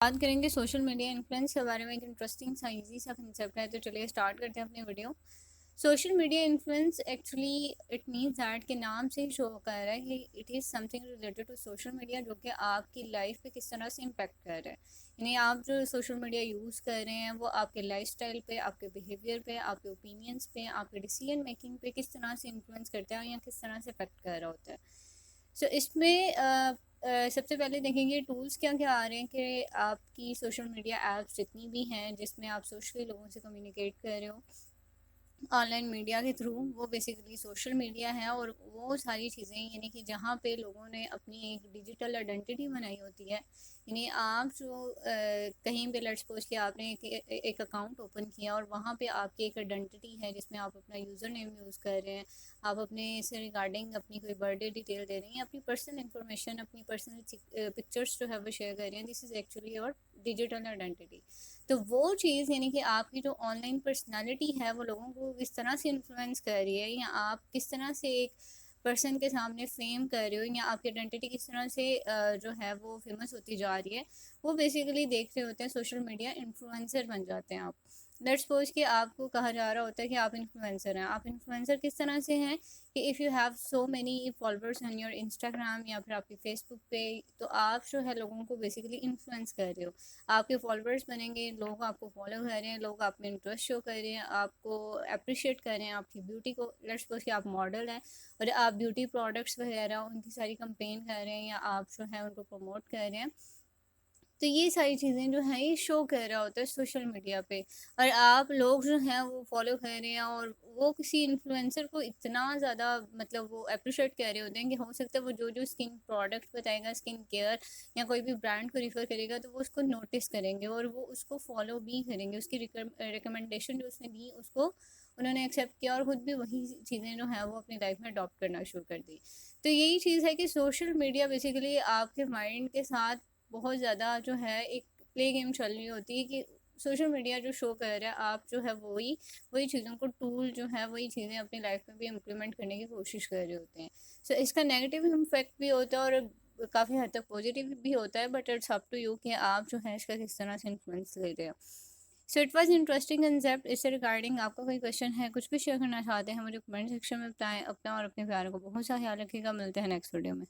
بات کریں گے سوشل میڈیا انفلوئنس کے بارے میں. ایک انٹرسٹنگ سا ایزی سا کنسیپٹ ہے, تو چلیے اسٹارٹ کرتے ہیں اپنی video. Social media influence actually it means that کے نام سے ہی شو کر رہا ہے کہ it is something related to social media, جو کہ آپ کی لائف پہ کس طرح سے امپیکٹ کر رہا ہے. یعنی آپ جو سوشل میڈیا یوز کر رہے ہیں وہ آپ کے لائف اسٹائل پہ, آپ کے بیہیویئر پہ, آپ کے اوپینینس پہ, آپ کے ڈیسیجن میکنگ پہ کس طرح سے انفلوئنس کرتا ہے یا کس طرح سے افیکٹ کر رہا ہوتا ہے. سو اس میں سب سے پہلے دیکھیں گے ٹولس کیا کیا آ رہے ہیں کہ آپ کی سوشل میڈیا ایپس جتنی بھی ہیں جس میں آپ سوشلی لوگوں سے کمیونیکیٹ کر رہے ہو آن لائن میڈیا کے تھرو, وہ بیسیکلی سوشل میڈیا ہے. اور وہ ساری چیزیں یعنی کہ جہاں پہ لوگوں نے اپنی ایک ڈیجیٹل آئیڈینٹی بنائی ہوتی ہے. یعنی آپ جو کہیں پہ لیٹس سپوز کہ آپ نے ایک اکاؤنٹ اوپن کیا اور وہاں پہ آپ کی ایک آئیڈینٹی ہے جس میں آپ اپنا یوزر نیم یوز کر رہے ہیں, آپ اپنے سے ریگارڈنگ اپنی کوئی برتھ ڈے ڈیٹیل دے رہی ہیں, اپنی پرسنل انفارمیشن, اپنی پرسنل پکچرس جو ہے وہ شیئر کر رہے ہیں. This is actually your digital identity. تو وہ چیز یعنی کہ آپ کی جو آن لائن پرسنالٹی ہے وہ لوگوں کو کس طرح سے انفلوئنس کر رہی ہے, یا آپ کس طرح سے ایک پرسن کے سامنے فیم کر رہے ہو, یا آپ کی آئیڈینٹی کس طرح سے جو ہے وہ فیمس ہوتی جا رہی ہے, وہ بیسیکلی دیکھ رہے ہوتے ہیں. سوشل میڈیا انفلوئنسر بن جاتے ہیں آپ. لیٹس سپوز کہ آپ کو کہا جا رہا ہوتا ہے کہ آپ انفلوئنسر ہیں. آپ انفلوئنسر کس طرح سے ہیں کہ if you have so many followers on your Instagram یا پھر آپ کی فیس بک پہ, تو آپ جو ہے لوگوں کو بیسیکلی انفلوئنس کر رہے ہو. آپ کے فالوورس بنیں گے, لوگ آپ کو فالو کر رہے ہیں, لوگ آپ میں انٹرسٹ شو کر رہے ہیں, آپ کو اپریشیٹ کر رہے ہیں, آپ کی بیوٹی کو. لیٹس سپوز کہ آپ ماڈل ہیں اور آپ بیوٹی پروڈکٹس وغیرہ ان کی ساری کمپین کر رہے ہیں یا آپ جو ہے ان کو پروموٹ کر رہے ہیں. تو یہ ساری چیزیں جو ہیں یہ شو کر رہا ہوتا ہے سوشل میڈیا پہ, اور آپ لوگ جو ہیں وہ فالو کر رہے ہیں, اور وہ کسی انفلوئنسر کو اتنا زیادہ مطلب وہ اپریشیٹ کر رہے ہوتے ہیں کہ ہو سکتا ہے وہ جو اسکن پروڈکٹ بتائے گا, اسکن کیئر یا کوئی بھی برانڈ کو ریفر کرے گا, تو وہ اس کو نوٹس کریں گے اور وہ اس کو فالو بھی کریں گے. اس کی ریکمنڈیشن جو اس نے دی اس کو انہوں نے ایکسیپٹ کیا, اور خود بھی وہی چیزیں جو ہیں وہ اپنی لائف میں اڈاپٹ کرنا شروع کر دی. تو یہی چیز ہے کہ سوشل میڈیا بیسیکلی آپ کے مائنڈ کے ساتھ بہت زیادہ جو ہے ایک پلے گیم چل رہی ہوتی ہے کہ سوشل میڈیا جو شو کر رہا ہے آپ جو ہے وہی چیزوں کو ٹول جو ہے وہی چیزیں اپنی لائف میں بھی امپلیمنٹ کرنے کی کوشش کر رہے ہوتے ہیں. سو اس کا نیگیٹو امپیکٹ بھی ہوتا ہے اور کافی حد تک پازیٹیو بھی ہوتا ہے, but it's up to you کہ آپ جو ہے اس کا کس طرح سے انفلوئنس لے رہے ہو. So it was interesting concept. اس سے ریگارڈنگ آپ کا کوئی کوشچن ہے, کچھ بھی شیئر کرنا چاہتے ہیں, مجھے کمنٹ سیکشن میں بتائیں. اپنا اور اپنے پیاروں کو بہت سا خیال رکھیے گا. ملتے ہیں نیکسٹ ویڈیو میں.